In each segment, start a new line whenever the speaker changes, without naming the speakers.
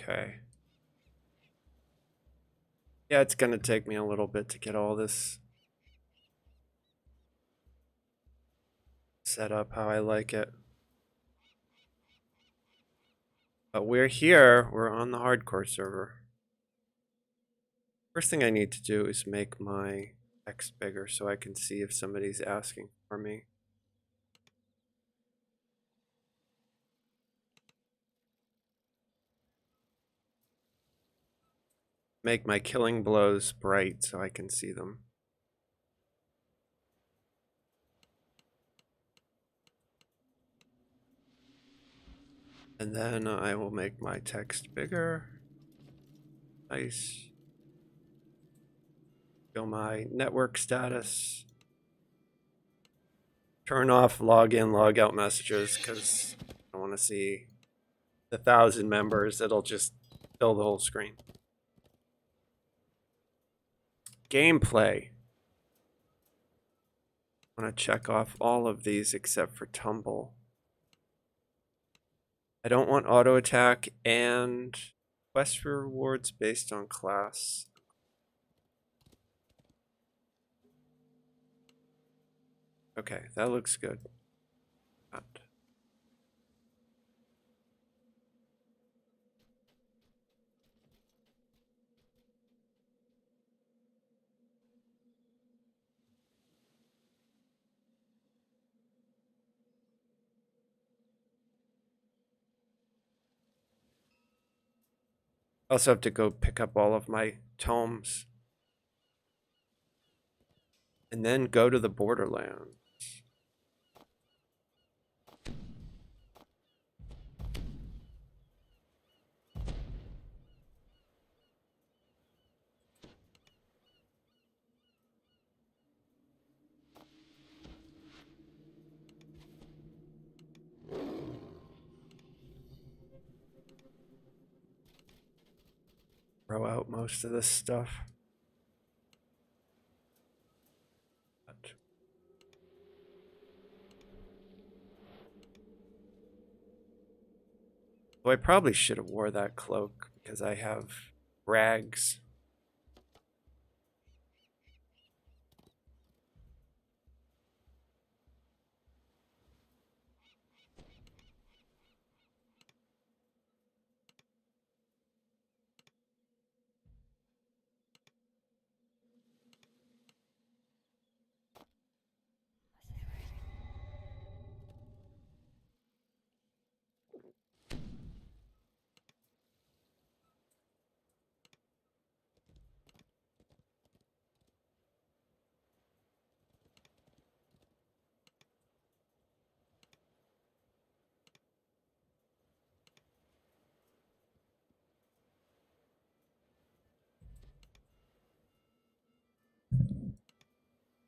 Okay. Yeah, it's gonna take me a little bit to get all this set up how I like it. But we're here, we're on the hardcore server. First thing I need to do is make my text bigger so I can see if somebody's asking for me. Make my killing blows bright so I can see them. And then I will make my text bigger. Nice. Show my network status. Turn off login, log out messages because I want to see the 1,000 members. It'll just fill the whole screen. Gameplay. I want to check off all of these except for tumble. I don't want auto attack and quest for rewards based on class. Okay, that looks good. I also have to go pick up all of my tomes. And then go to the borderland. Throw out most of this stuff. So I probably should have wore that cloak because I have rags.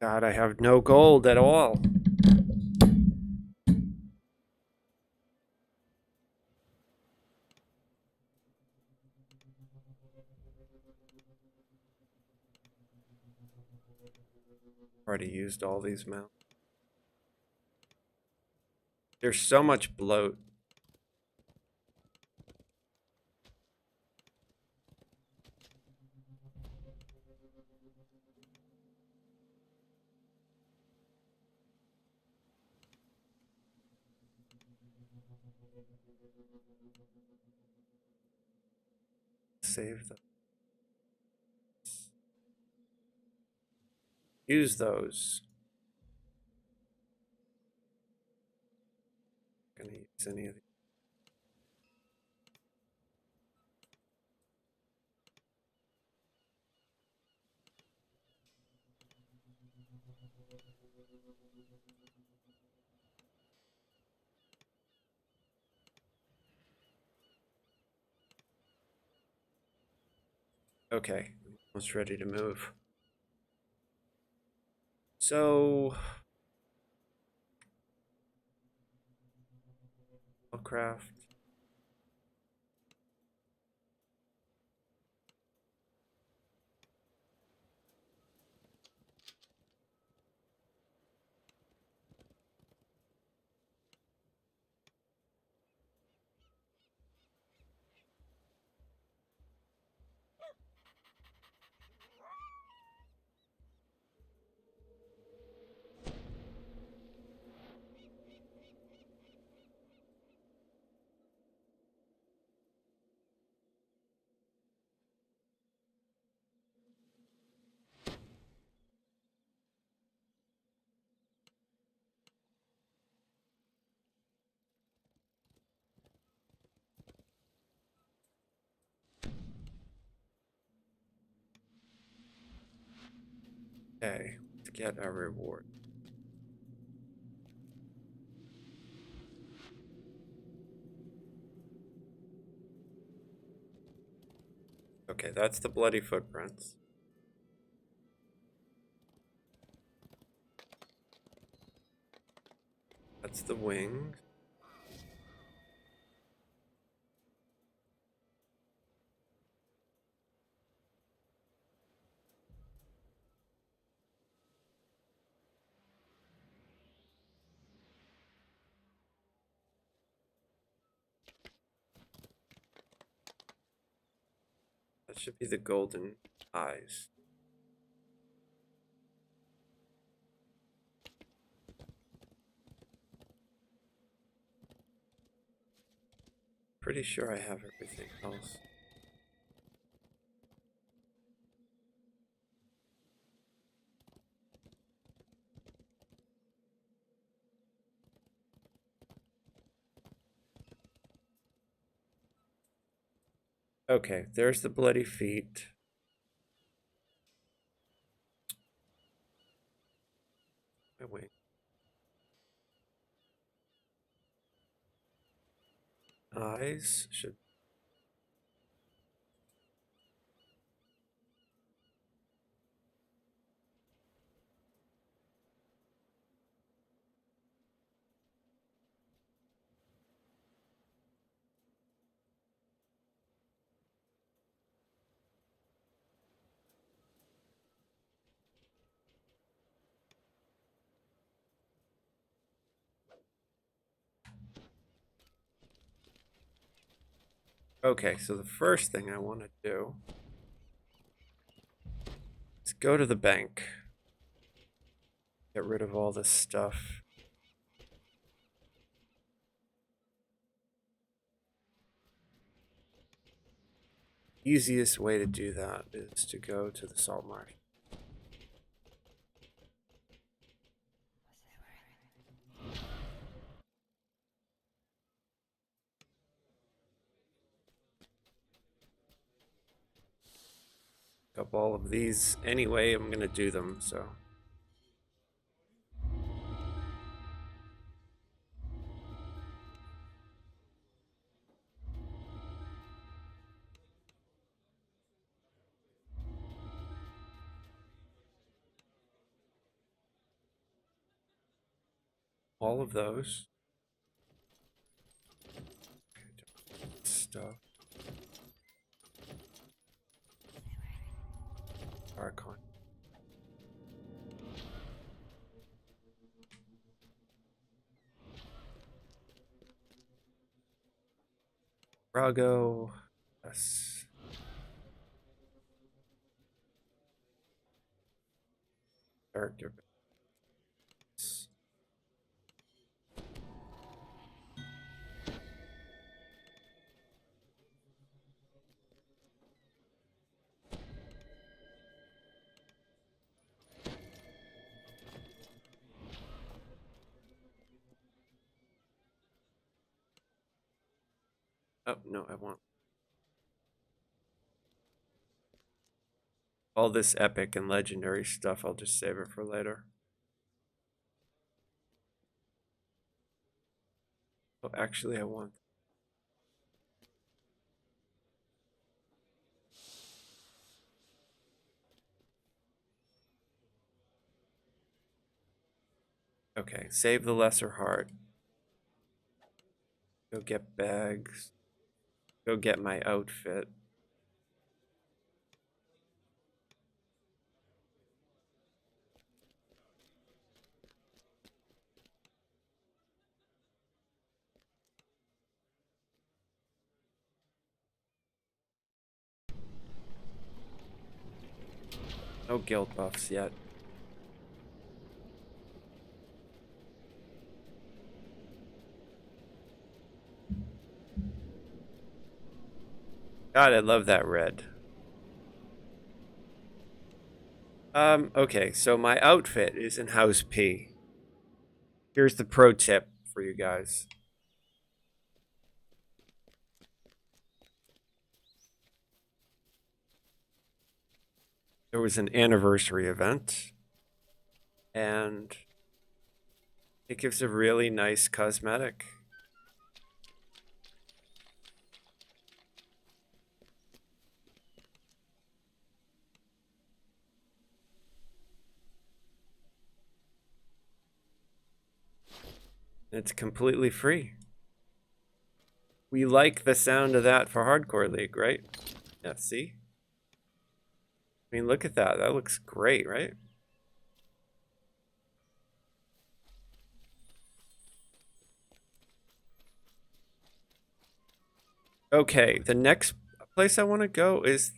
God, I have no gold at all. Already used all these mounts. There's so much bloat. Save them. Use those. Not gonna use any of these. Okay, almost ready to move. So, I'll craft. Okay, to get a reward. Okay, that's the bloody footprints. That's the wings. That should be the golden eyes. Pretty sure I have everything else. Okay, there's the bloody feet. My wing. Eyes should. Okay, so the first thing I want to do is go to the bank. Get rid of all this stuff. Easiest way to do that is to go to the salt marsh. Up all of these anyway, I'm gonna do them, so. All of those. Stuff. Archon. Brago. Yes. Character. Oh, no, I want all this epic and legendary stuff. I'll just save it for later. Oh, actually, I want. Okay, save the lesser heart. Go get bags. Go get my outfit. No guild buffs yet. God, I love that red. Okay, so my outfit is in House P. Here's the pro tip for you guys. There was an anniversary event. and it gives a really nice cosmetic. It's completely free. We like the sound of that for Hardcore League, right? Yeah, see? I mean, look at that. That looks great, right? Okay, the next place I want to go is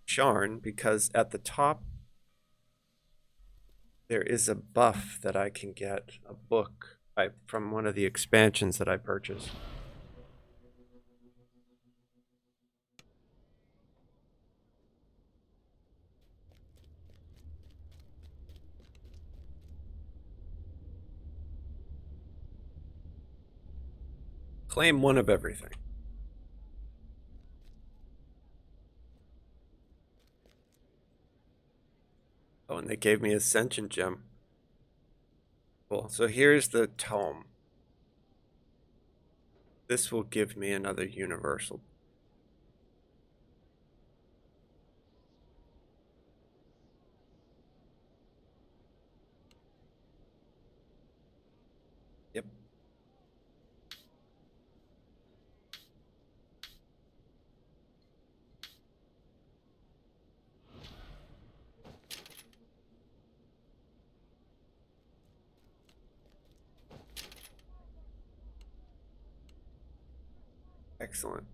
Sharn, because at the top there is a buff that I can get, a book from one of the expansions that I purchased. Claim one of everything. Oh, and they gave me Ascension Gem. Cool. So here's the tome. This will give me another universal. Yep. Excellent.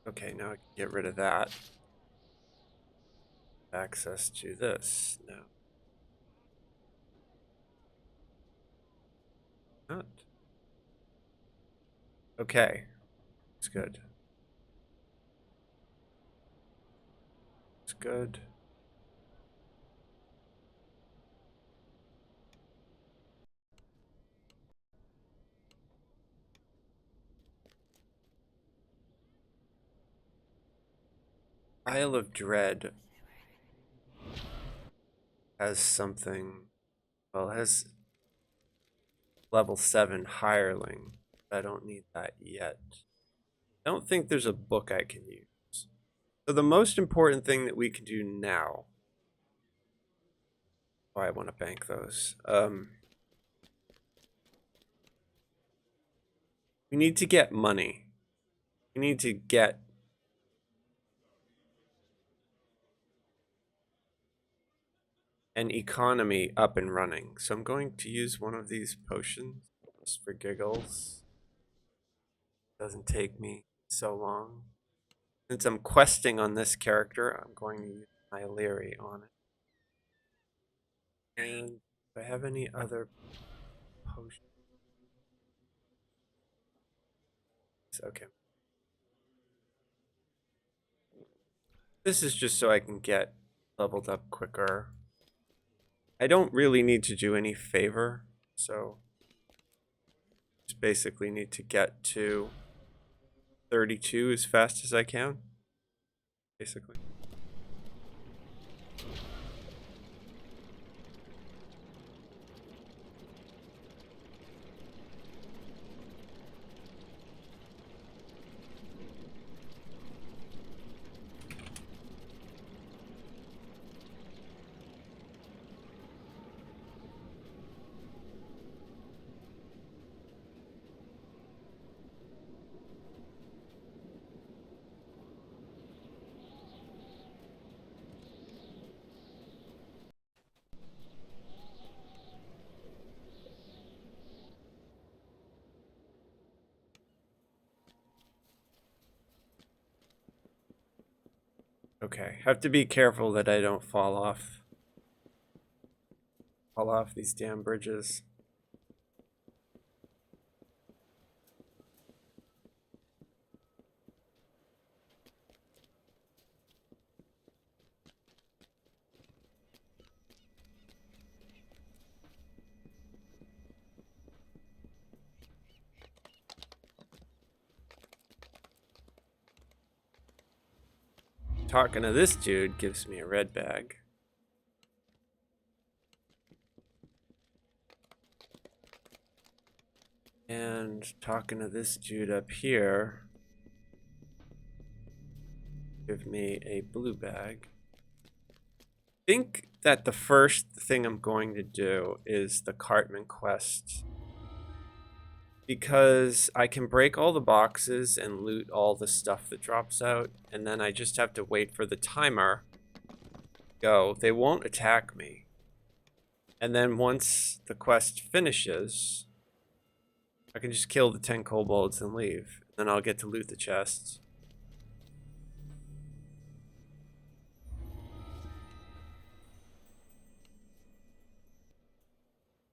Okay, now I can get rid of that. Access to this now. Not. Okay. It's good. It's good. Isle of Dread has something. Well, it has level 7 hireling. I don't need that yet. I don't think there's a book I can use. So the most important thing that we can do now. Oh, I want to bank those. We need to get money. We need to get an economy up and running. So I'm going to use one of these potions just for giggles. Doesn't take me so long. Since I'm questing on this character, I'm going to use my Leary on it. And do I have any other potions? Okay. This is just so I can get leveled up quicker. I don't really need to do any favor, so just basically need to get to 32 as fast as I can, basically. Okay, have to be careful that I don't fall off these damn bridges. talking to this dude gives me a red bag. And talking to this dude up here give me a blue bag. I think that the first thing I'm going to do is the Cartman quest, because I can break all the boxes and loot all the stuff that drops out, and then I just have to wait for the timer to go. They won't attack me. And then once the quest finishes, I can just kill the 10 kobolds and leave. Then I'll get to loot the chests.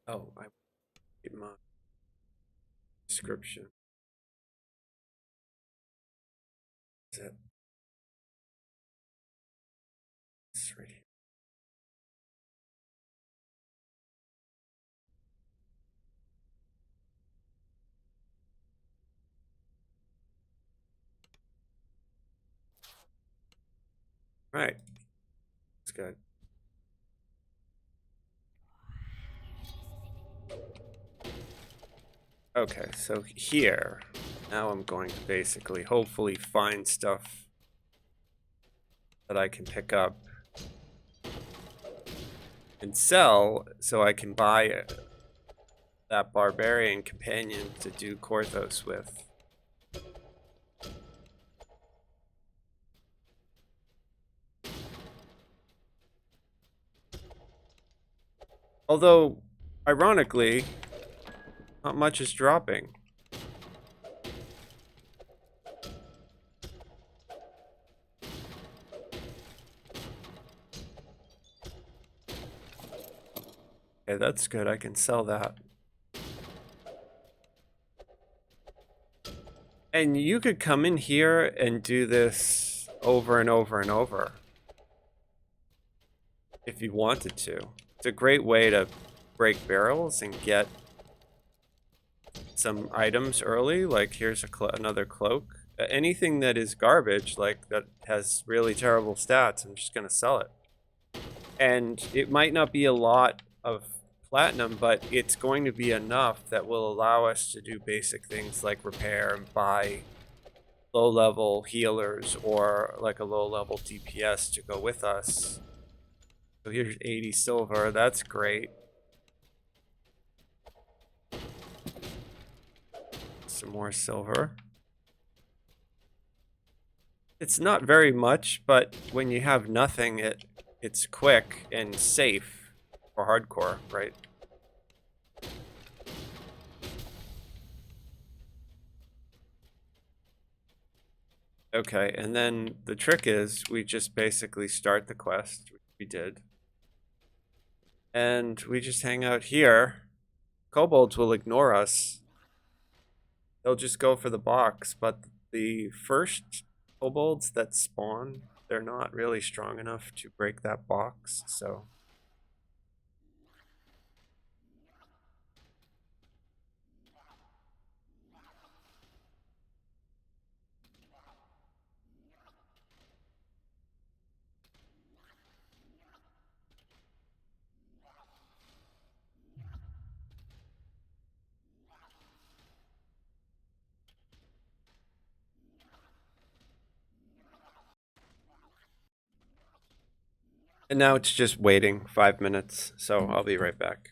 Oh, I get my description. Is it? It's right here. Right. That's good. Okay, so here, now I'm going to basically hopefully find stuff that I can pick up and sell so I can buy that barbarian companion to do Korthos with. Although, ironically, not much is dropping. Okay, that's good. I can sell that. And you could come in here and do this over and over and over if you wanted to. It's a great way to break barrels and get some items early. Like here's another cloak. Anything that is garbage, like that has really terrible stats, I'm just gonna sell it. And it might not be a lot of platinum, but it's going to be enough that will allow us to do basic things like repair and buy low-level healers or like a low-level DPS to go with us. So here's 80 silver. That's great. Some more silver. It's not very much, but when you have nothing, it's quick and safe for hardcore, right? Okay, and then the trick is we just basically start the quest, which we did. And we just hang out here. Kobolds will ignore us. They'll just go for the box, but the first kobolds that spawn, they're not really strong enough to break that box, so. And now it's just waiting 5 minutes, so I'll be right back.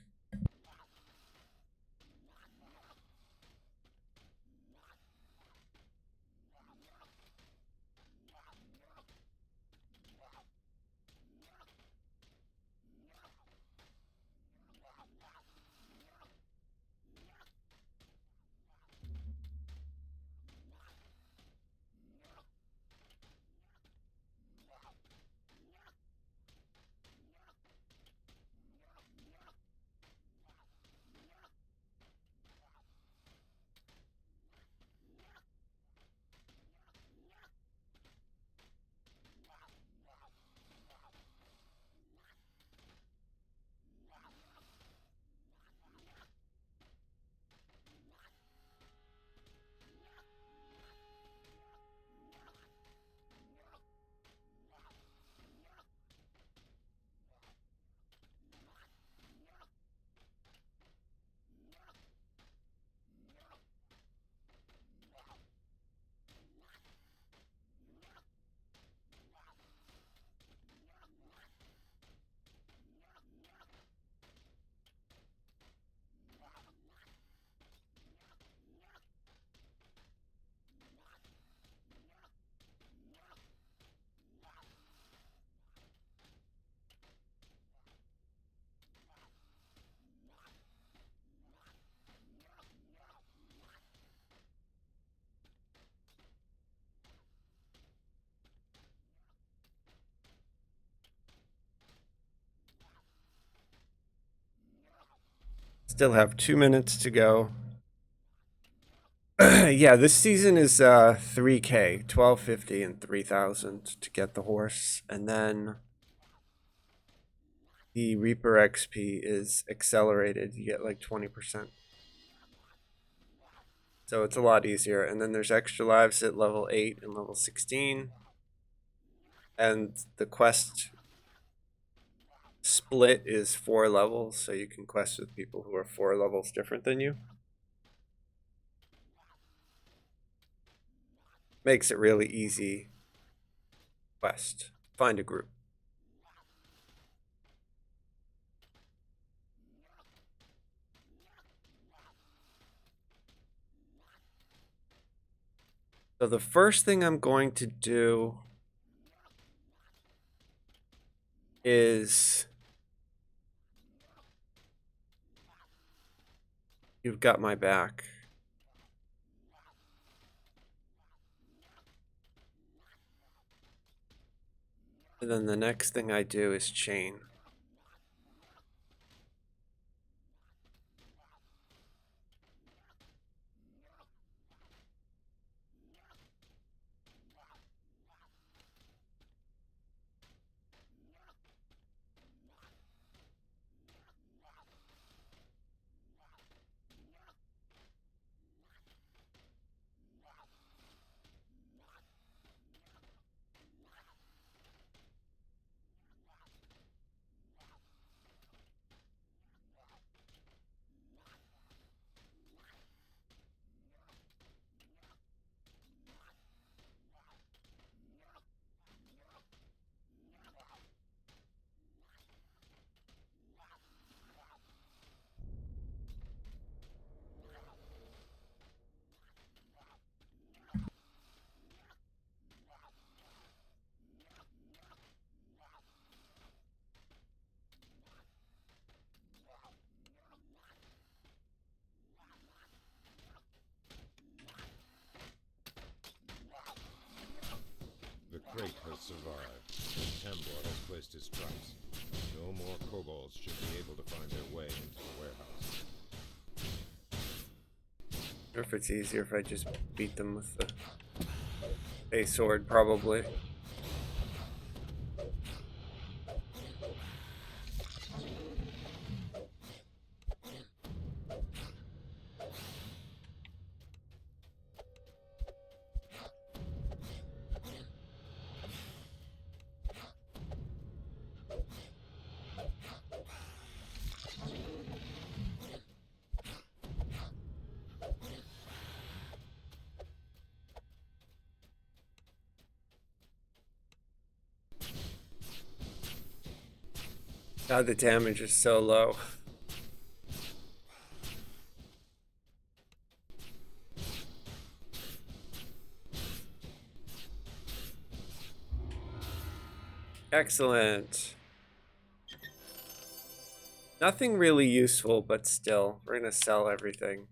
Still have 2 minutes to go. Yeah, this season is 3K, 1250 and 3000 to get the horse, and then the Reaper XP is accelerated. You get like 20%. So it's a lot easier. And then there's extra lives at level 8 and level 16. And the quest split is 4 levels, so you can quest with people who are 4 levels different than you. Makes it really easy quest. Find a group. So the first thing I'm going to do is you've got my back. And then the next thing I do is chain.
The crate has survived. The Tambor has placed his traps. No more kobolds should be able to find their way into the warehouse.
I wonder if it's easier if I just beat them with the a sword, probably. God, the damage is so low. Excellent. Nothing really useful, but still, we're gonna sell everything.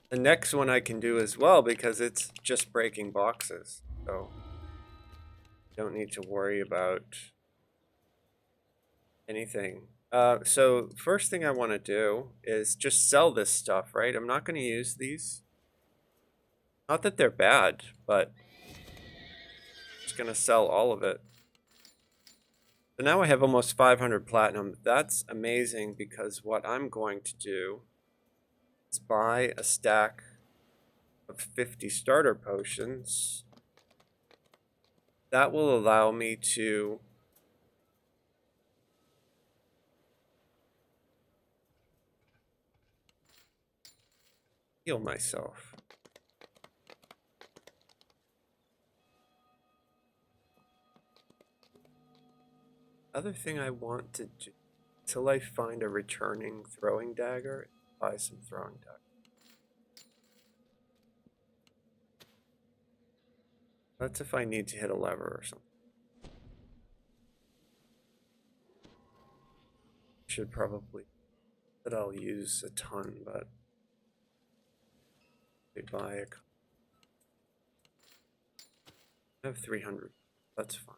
The next one I can do as well because it's just breaking boxes, so don't need to worry about anything. So first thing I want to do is just sell this stuff, right? I'm not going to use these. Not that they're bad, but I'm just going to sell all of it. So now I have almost 500 platinum. That's amazing because what I'm going to do is buy a stack of 50 starter potions. That will allow me to heal myself. Other thing I want to do, till I find a returning throwing dagger, buy some throwing dagger. That's if I need to hit a lever or something. Should probably, that I'll use a ton, but we buy a. I have 300. That's fine.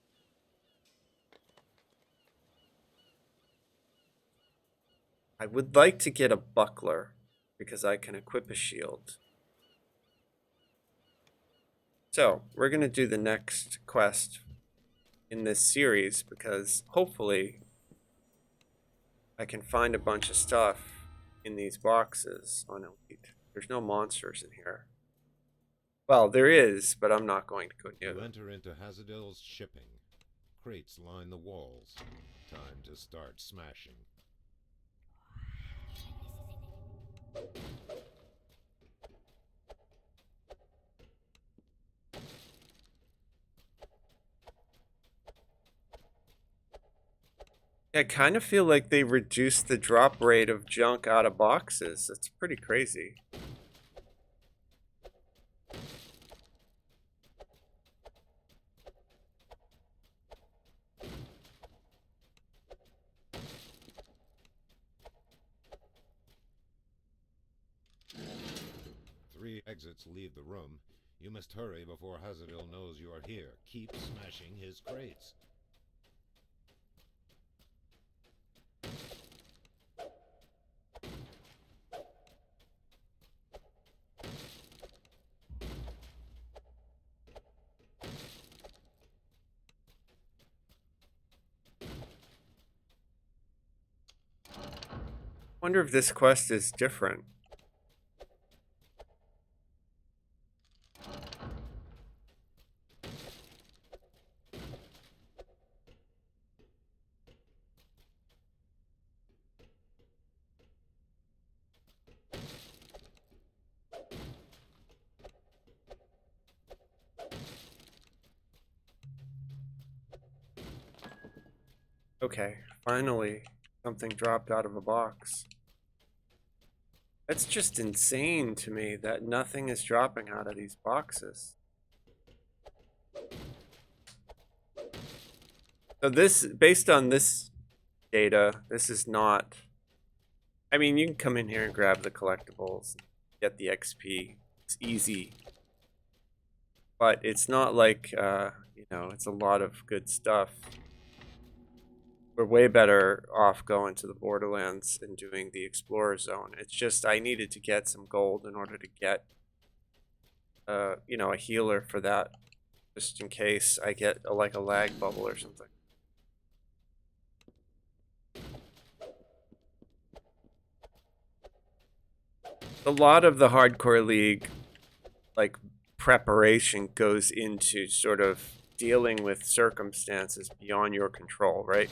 I would like to get a buckler because I can equip a shield. So we're going to do the next quest in this series because hopefully I can find a bunch of stuff in these boxes on Elite. There's no monsters in here. Well, there is, but I'm not going to go near
You
them.
enter into Hazadil's shipping. Crates line the walls. Time to start smashing.
I kind of feel like they reduced the drop rate of junk out of boxes. That's pretty crazy.
Three exits leave the room. You must hurry before Hazadil knows you are here. Keep smashing his crates.
Wonder if this quest is different. Okay, finally, something dropped out of a box. That's just insane to me that nothing is dropping out of these boxes. So this, based on this data, this is not... I mean, you can come in here and grab the collectibles, get the XP. It's easy. But it's not like, you know, it's a lot of good stuff. We're way better off going to the Borderlands and doing the Explorer Zone. It's just I needed to get some gold in order to get, you know, a healer for that, just in case I get like a lag bubble or something. A lot of the Hardcore League, like, preparation goes into sort of dealing with circumstances beyond your control, right?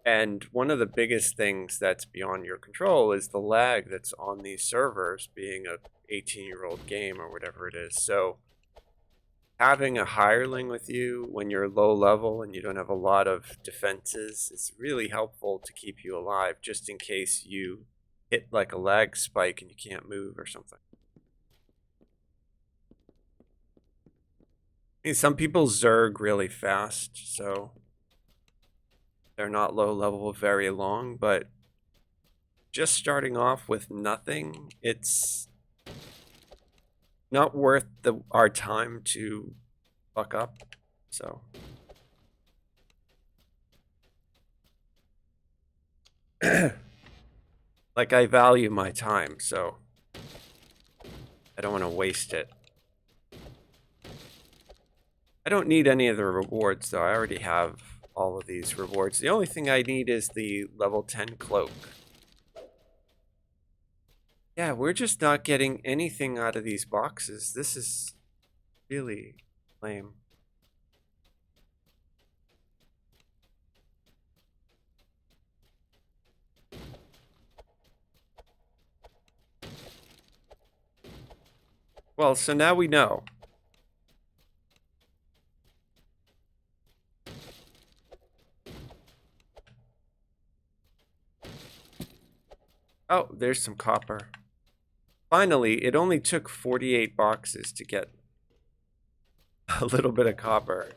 And one of the biggest things that's beyond your control is the lag that's on these servers, being a 18-year-old game or whatever it is. So having a hireling with you when you're low level and you don't have a lot of defenses is really helpful to keep you alive, just in case you hit like a lag spike and you can't move or something. I mean, some people zerg really fast, so they're not low level very long, but just starting off with nothing, it's not worth our time to fuck up. So like, I value my time, so I don't want to waste it. I don't need any of the rewards though. I already have all of these rewards. The only thing I need is the level 10 cloak. Yeah, we're just not getting anything out of these boxes. This is really lame. Well, so now we know. Oh, there's some copper. Finally, it only took 48 boxes to get a little bit of copper.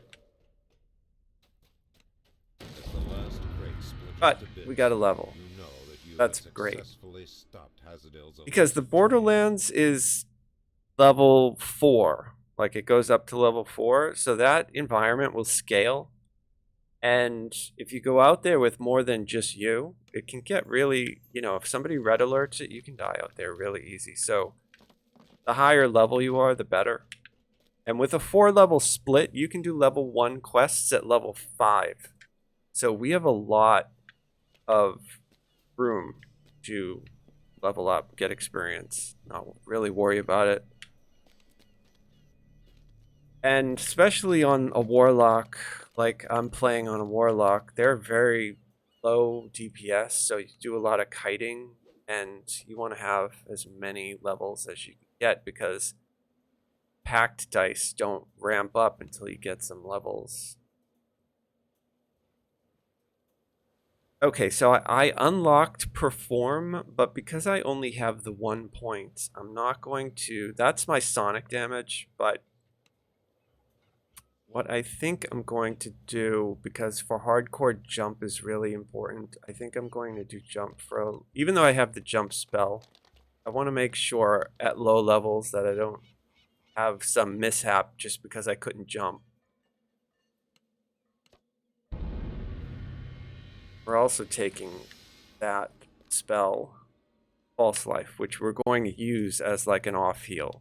As the last crate splinters
But
to bits,
we got a level.
you know that you
That's
have
great.
successfully stopped Hazadil's
Because the
elite.
Borderlands is level 4. Like it goes up to level 4, so that environment will scale. And if you go out there with more than just you, it can get really, if somebody red alerts it, you can die out there really easy. So the higher level you are, the better. And with a 4-level split, you can do level 1 quests at level 5. So we have a lot of room to level up, get experience, not really worry about it. And especially on a warlock, like I'm playing on a warlock, they're very low DPS, so you do a lot of kiting, and you want to have as many levels as you can get because packed dice don't ramp up until you get some levels. Okay, so I unlocked perform, but because I only have the 1 point, I'm not going to, that's my sonic damage, but what I think I'm going to do, because for hardcore jump is really important, I think I'm going to do jump for, even though I have the jump spell, I want to make sure at low levels that I don't have some mishap just because I couldn't jump. We're also taking that spell, False Life, which we're going to use as like an off heal.